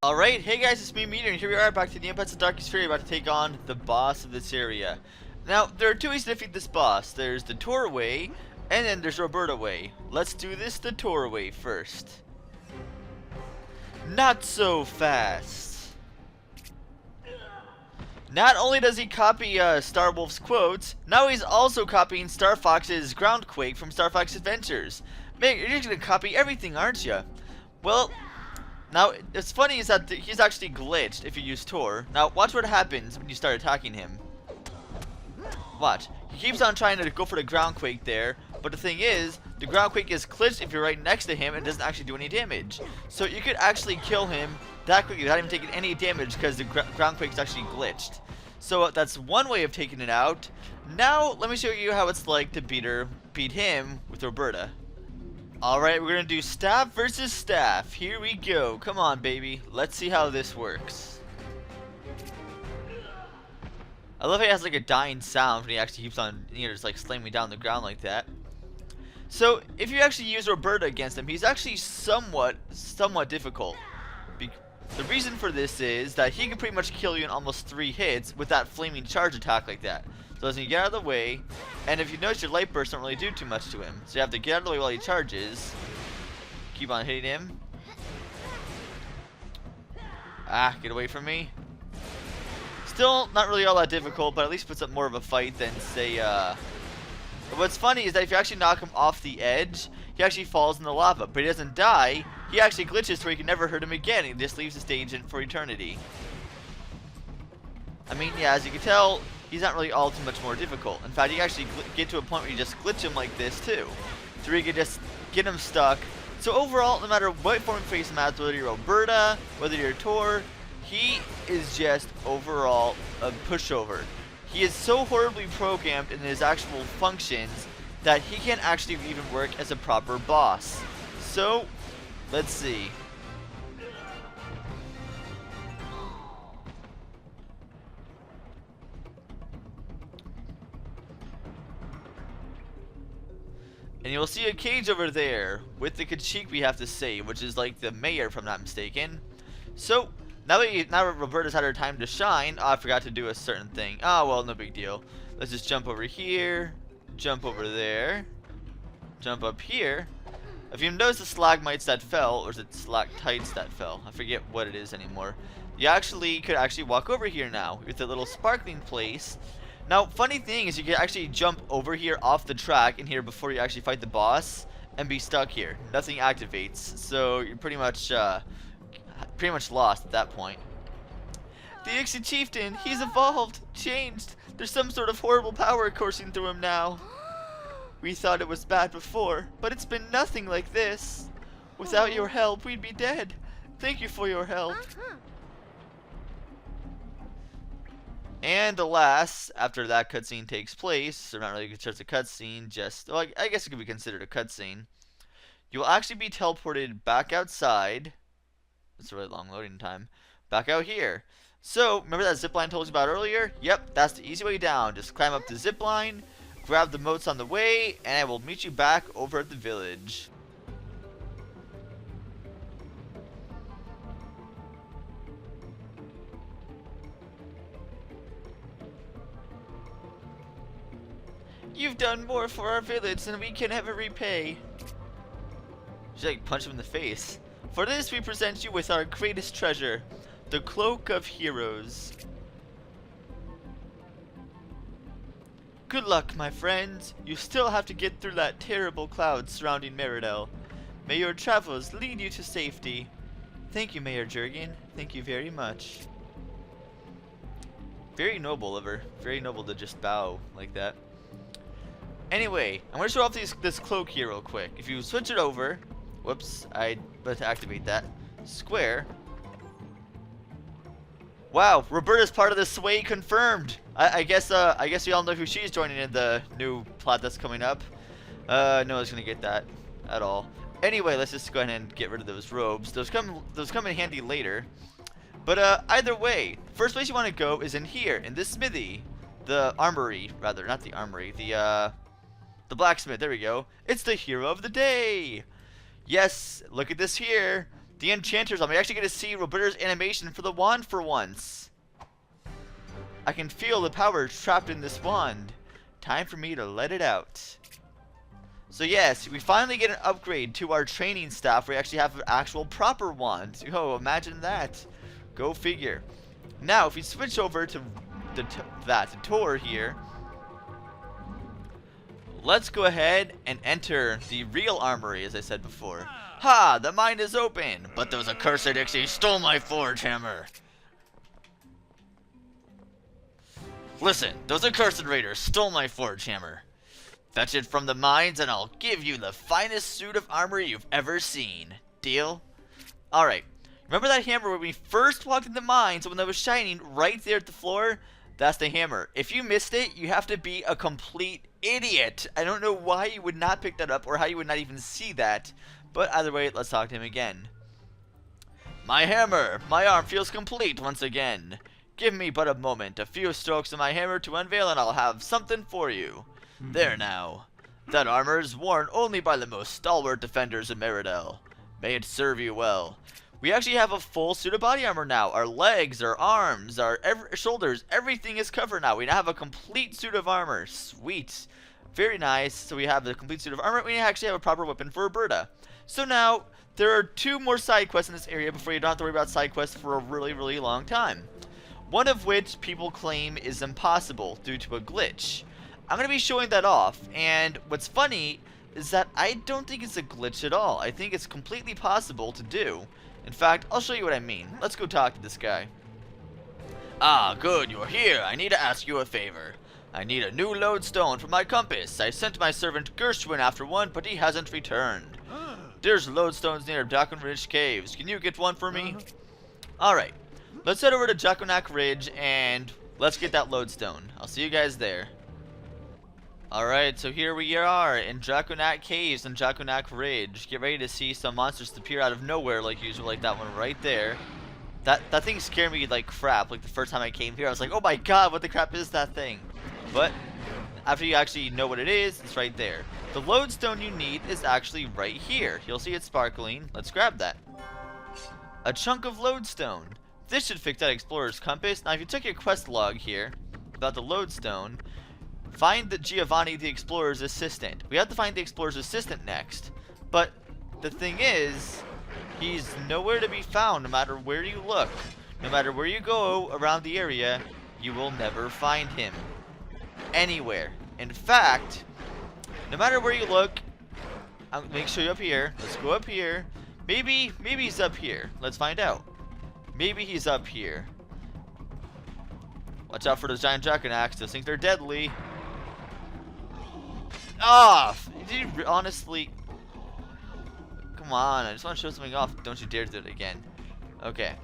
Alright, hey guys, it's me, Meteor, and here we are back to Neopets and Darkest Faerie, about to take on the boss of this area. Now, there are two ways to defeat this boss. There's the Tor way, and then there's Roberta way. Let's do this the Tor way first. Not so fast. Not only does he copy Starwolf's quotes, now he's also copying Star Fox's Groundquake from Star Fox Adventures. Man, you're just gonna copy everything, aren't you? Well, now, what's funny is that he's actually glitched if you use Tor. Now, watch what happens when you start attacking him. Watch. He keeps on trying to go for the Groundquake there, but the thing is, the Groundquake is glitched if you're right next to him and doesn't actually do any damage. So you could actually kill him that quickly without even taking any damage because the Groundquake is actually glitched. So that's one way of taking it out. Now, let me show you how it's like to beat him with Roberta. Alright, we're gonna do staff versus staff. Here we go. Come on, baby. Let's see how this works. I love how he has like a dying sound when he actually keeps on, just like slamming down the ground like that. So, if you actually use Roberta against him, he's actually somewhat difficult. The reason for this is that he can pretty much kill you in almost 3 hits with that flaming charge attack like that. So as you get out of the way, and if you notice your light bursts don't really do too much to him. So you have to get out of the way while he charges. Keep on hitting him. Ah, get away from me. Still not really all that difficult, but at least puts up more of a fight than say, What's funny is that if you actually knock him off the edge, he actually falls in the lava, but he doesn't die. He actually glitches so he can never hurt him again. He just leaves the stage in for eternity. I mean, yeah, as you can tell, he's not really all too much more difficult. In fact, you can actually get to a point where you just glitch him like this too. So you can just get him stuck. So overall, no matter what form you face him as, whether you're Roberta, whether you're Tor, he is just overall a pushover. He is so horribly programmed in his actual functions that he can't actually even work as a proper boss. So, let's see. And you'll see a cage over there with the Kachik we have to save, which is like the mayor if I'm not mistaken. So, now that Roberta's had her time to shine, I forgot to do a certain thing. Oh, well, no big deal. Let's just jump over here, jump over there, jump up here. If you notice the stalagmites that fell, or is it stalactites that fell? I forget what it is anymore. You could actually walk over here now with a little sparkling place. Now, funny thing is you can actually jump over here off the track in here before you actually fight the boss and be stuck here. Nothing activates, so you're pretty much lost at that point. The Ixi Chieftain, he's evolved, changed. There's some sort of horrible power coursing through him now. We thought it was bad before, but it's been nothing like this. Without your help, we'd be dead. Thank you for your help. And alas, after that cutscene takes place, or not really just a cutscene, well, I guess it could be considered a cutscene, you'll actually be teleported back outside. It's a really long loading time. Back out here. So, remember that zipline I told you about earlier? Yep, that's the easy way down. Just climb up the zipline, grab the motes on the way, and I will meet you back over at the village. You've done more for our village than we can ever repay. Should I punch him in the face? For this we present you with our greatest treasure, the Cloak of Heroes. Good luck, my friends. You still have to get through that terrible cloud surrounding Meridel. May your travels lead you to safety. Thank you, Mayor Jurgen. Thank you very much. Very noble of her. Very noble to just bow like that. Anyway, I'm going to show off this cloak here real quick. If you switch it over, whoops, I meant to activate that. Square. Wow, Roberta's part of the sway confirmed. I guess we all know who she's joining in the new plot that's coming up. No one's gonna get that at all. Anyway, let's just go ahead and get rid of those robes. Those come in handy later. But either way, first place you want to go is in here, in this smithy, the armory, rather, not the armory, the blacksmith. There we go. It's the hero of the day. Yes, look at this here. The enchanters. I'm actually going to see Roberta's animation for the wand for once. I can feel the power trapped in this wand. Time for me to let it out. So yes, we finally get an upgrade to our training staff. We actually have an actual proper wand. Oh, imagine that. Go figure. Now, if we switch over to the tour here, let's go ahead and enter the real armory, as I said before. Ha! The mine is open, but those accursed Ixi stole my forge hammer. Listen, those accursed raiders stole my forge hammer. Fetch it from the mines and I'll give you the finest suit of armor you've ever seen. Deal? Alright. Remember that hammer when we first walked in the mines when that was shining right there at the floor? That's the hammer. If you missed it, you have to be a complete idiot. I don't know why you would not pick that up or how you would not even see that. But either way, let's talk to him again. My hammer! My arm feels complete once again. Give me but a moment, a few strokes of my hammer to unveil and I'll have something for you. There now. That armor is worn only by the most stalwart defenders in Meridel. May it serve you well. We actually have a full suit of body armor now. Our legs, our arms, our shoulders, everything is covered now. We now have a complete suit of armor. Sweet. Very nice. So we have the complete suit of armor. We actually have a proper weapon for Roberta. So now, there are 2 more side quests in this area before you don't have to worry about side quests for a really, really long time. One of which people claim is impossible due to a glitch. I'm going to be showing that off, and what's funny is that I don't think it's a glitch at all. I think it's completely possible to do. In fact, I'll show you what I mean. Let's go talk to this guy. Ah, good, you're here. I need to ask you a favor. I need a new lodestone for my compass. I sent my servant Gershwin after one, but he hasn't returned. There's lodestones near Dragon Ridge Caves. Can you get one for me? Alright, let's head over to Draconac Ridge, and let's get that lodestone. I'll see you guys there. Alright, so here we are in Draconac Caves and Draconac Ridge. Get ready to see some monsters appear out of nowhere like usual, like that one right there. That thing scared me like crap. Like the first time I came here, I was like, oh my god, what the crap is that thing? But after you actually know what it is, it's right there. The lodestone you need is actually right here. You'll see it sparkling. Let's grab that. A chunk of lodestone. This should fix that explorer's compass. Now if you took your quest log here about the lodestone, find the Giovanni the explorer's assistant. We have to find the explorer's assistant next. But the thing is, he's nowhere to be found no matter where you look. No matter where you go around the area, you will never find him. Anywhere. In fact, no matter where you look, I'll make sure you're up here. Let's go up here. Maybe he's up here. Let's find out. Maybe he's up here. Watch out for those giant Draconacs. Those things are deadly. Off! Did you honestly? Come on, I just want to show something off. Don't you dare do it again. Okay.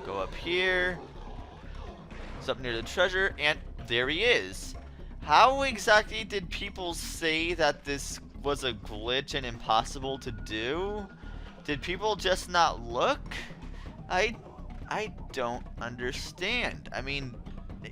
Go up here. It's up near the treasure, and there he is. How exactly did people say that this was a glitch and impossible to do? Did people just not look? I don't understand. I mean,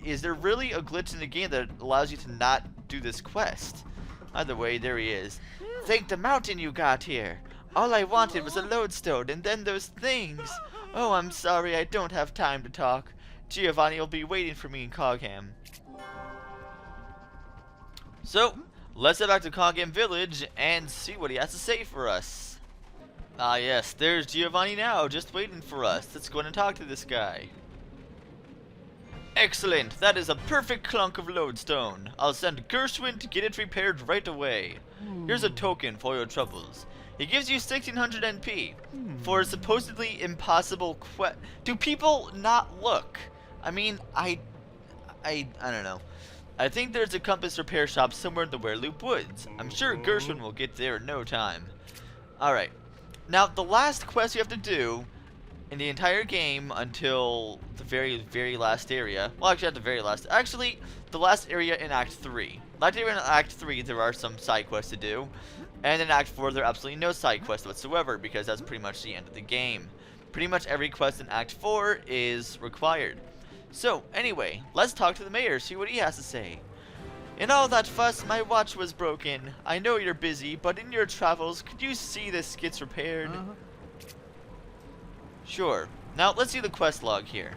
is there really a glitch in the game that allows you to not do this quest? Either way, there he is. Thank the mountain you got here. All I wanted was a lodestone and then those things. Oh, I'm sorry, I don't have time to talk. Giovanni will be waiting for me in Cogham. So, let's head back to Cogham Village and see what he has to say for us. Ah yes, there's Giovanni now, just waiting for us. Let's go in and talk to this guy. Excellent, that is a perfect clunk of lodestone. I'll send Gershwin to get it repaired right away. Here's a token for your troubles. He gives you 1600 NP for a supposedly impossible quest. Do people not look? I mean, I don't know. I think there's a compass repair shop somewhere in the Wereloop Woods. I'm sure Gershwin will get there in no time. Alright. Now, the last quest you have to do in the entire game until the very last area. Well, actually, not the very last. Actually, the last area in Act 3. Last area in Act 3, there are some side quests to do. And in Act 4, there are absolutely no side quests whatsoever, because that's pretty much the end of the game. Pretty much every quest in Act 4 is required. So, anyway, let's talk to the mayor, see what he has to say. In all that fuss, my watch was broken. I know you're busy, but in your travels, could you see this gets repaired? Sure. Now, let's see the quest log here.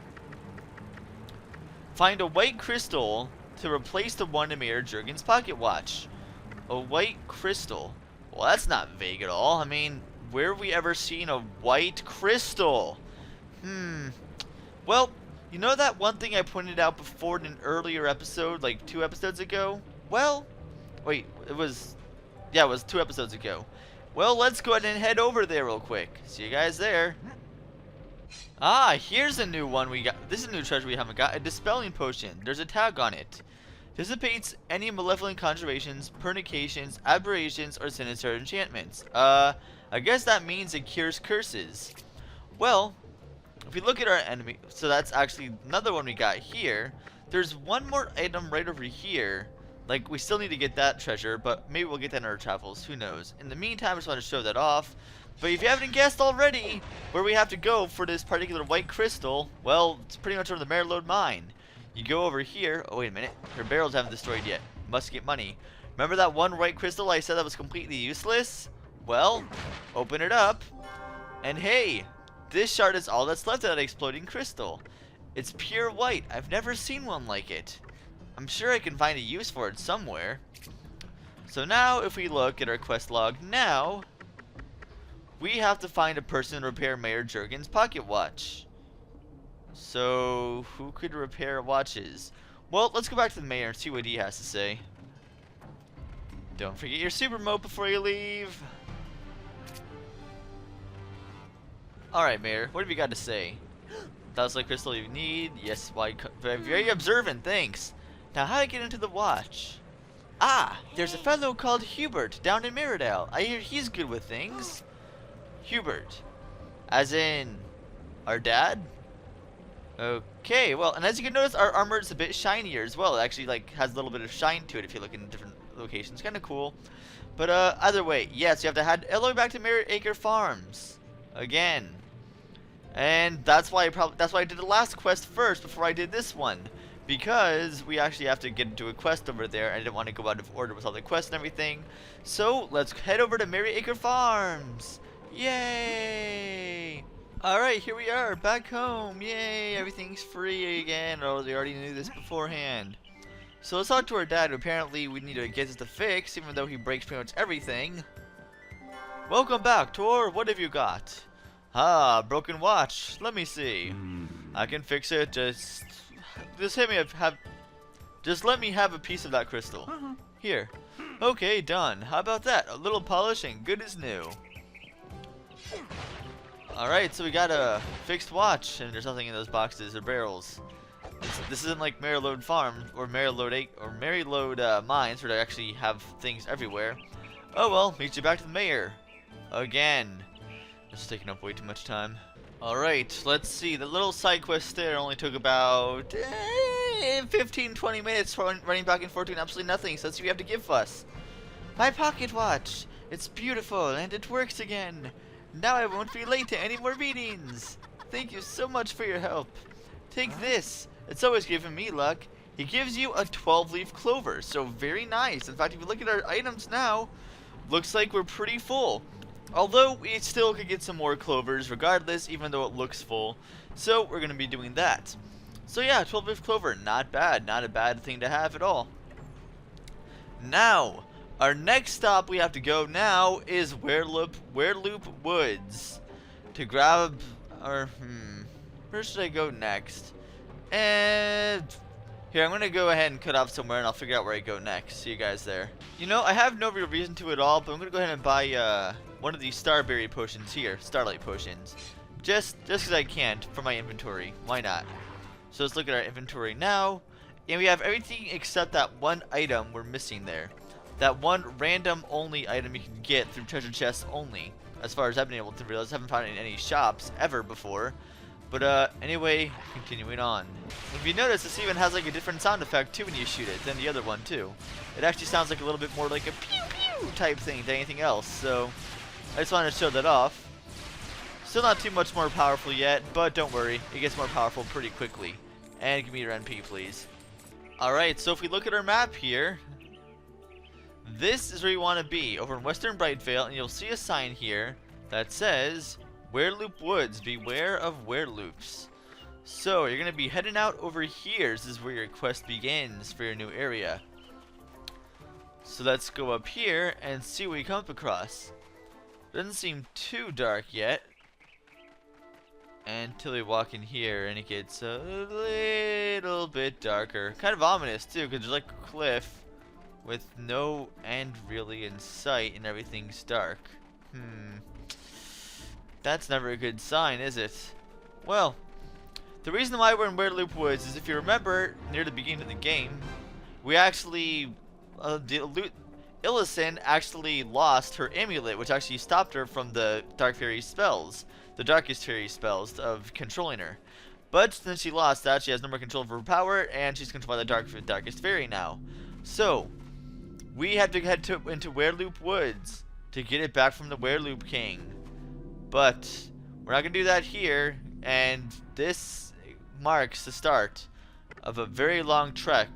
Find a white crystal to replace the one in Mayor Jurgen's pocket watch. A white crystal. Well, that's not vague at all. I mean, where have we ever seen a white crystal? Well, you know that one thing I pointed out before in an earlier episode, like 2 episodes ago? Well, wait, it was 2 episodes ago. Well, let's go ahead and head over there real quick. See you guys there. Ah, here's a new one we got. This is a new treasure we haven't got. A dispelling potion. There's a tag on it. Dissipates any malevolent conjurations, pernications, aberrations, or sinister enchantments. I guess that means it cures curses. Well, if we look at our enemy, so that's actually another one we got here. There's one more item right over here. Like, we still need to get that treasure, but maybe we'll get that in our travels. Who knows? In the meantime, I just want to show that off. But if you haven't guessed already where we have to go for this particular white crystal, well, it's pretty much over the Meteorz mine. You go over here. Oh, wait a minute. Her barrels haven't destroyed yet. Must get money. Remember that one white crystal I said that was completely useless? Well, open it up. And hey, this shard is all that's left of that exploding crystal. It's pure white. I've never seen one like it. I'm sure I can find a use for it somewhere. So now, if we look at our quest log now, we have to find a person to repair Mayor Jurgen's pocket watch. So, who could repair watches? Well, let's go back to the mayor and see what he has to say. Don't forget your super mode before you leave. Alright, Mayor, what have you got to say? That's like crystal you need. Yes, why? Very observant, thanks. Now, how do I get into the watch? Ah, there's a fellow called Hubert down in Mirrodale. I hear he's good with things. Hubert. As in, our dad? Okay, well, and as you can notice, our armor is a bit shinier as well. It actually, like, has a little bit of shine to it if you look in different locations. Kind of cool. But, either way, yes, you have to head all the way back to Acre Farms. Again. And that's why I did the last quest first before I did this one. Because we actually have to get into a quest over there. I didn't want to go out of order with all the quests and everything. So, let's head over to Acre Farms. Yay! Alright, here we are, back home. Yay, everything's free again. Oh, they already knew this beforehand. So let's talk to our dad, who apparently we need to get this to fix, even though he breaks pretty much everything. Welcome back, Tor. What have you got? Ah, broken watch. Let me see. I can fix it. Just let me have a piece of that crystal. Here. Okay, done. How about that? A little polish and good as new. Alright, so we got a fixed watch, and there's nothing in those boxes or barrels. This isn't like Maryload Farm or Maryload Mines, where they actually have things everywhere. Oh well, meet you back to the mayor. Again. This is taking up way too much time. Alright, let's see. The little side quest there only took about 15-20 minutes running back and forth doing absolutely nothing, so let's see what you have to give us. My pocket watch! It's beautiful, and it works again. Now I won't be late to any more meetings. Thank you so much for your help. Take this. It's always given me luck. He gives you a 12-leaf clover, so very nice. In fact, if you look at our items now, looks like we're pretty full. Although, we still could get some more clovers regardless, even though it looks full. So, we're going to be doing that. So yeah, 12-leaf clover, not bad. Not a bad thing to have at all. Now, our next stop we have to go now is Wereloop Woods. To grab our, where should I go next? And here, I'm going to go ahead and cut off somewhere and I'll figure out where I go next. See you guys there. You know, I have no real reason to at all, but I'm going to go ahead and buy one of these Starberry potions here. Starlight potions. Just because I can for my inventory. Why not? So let's look at our inventory now. And we have everything except that one item we're missing there. That one random only item you can get through treasure chests only. As far as I've been able to realize, I haven't found it in any shops ever before. But anyway, continuing on. If you notice, this even has like a different sound effect too when you shoot it than the other one too. It actually sounds like a little bit more like a pew pew type thing than anything else. So I just wanted to show that off. Still not too much more powerful yet, but don't worry, it gets more powerful pretty quickly. And give me your NP, please. Alright, so if we look at our map here, this is where you want to be, over in Western Brightvale, and you'll see a sign here that says Wereloop Woods. Beware of wereloops. So, you're going to be heading out over here. This is where your quest begins for your new area. So let's go up here and see what we come across. Doesn't seem too dark yet. Until we walk in here and it gets a little bit darker. Kind of ominous too, because there's like a cliff with no end really in sight and everything's dark. That's never a good sign, is it? Well, the reason why we're in Wereloop Woods is if you remember, near the beginning of the game, we actually, Illison actually lost her amulet, which actually stopped her from the Dark Faerie spells, the Darkest Faerie spells of controlling her. But since she lost that, she has no more control of her power, and she's controlled by the Darkest Faerie now. So, we had to head into Wereloop Woods to get it back from the Wereloop King. But we're not going to do that here, and this marks the start of a very long trek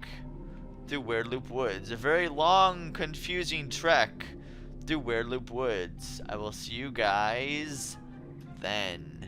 through Wereloop Woods. A very long, confusing trek through Wereloop Woods. I will see you guys then.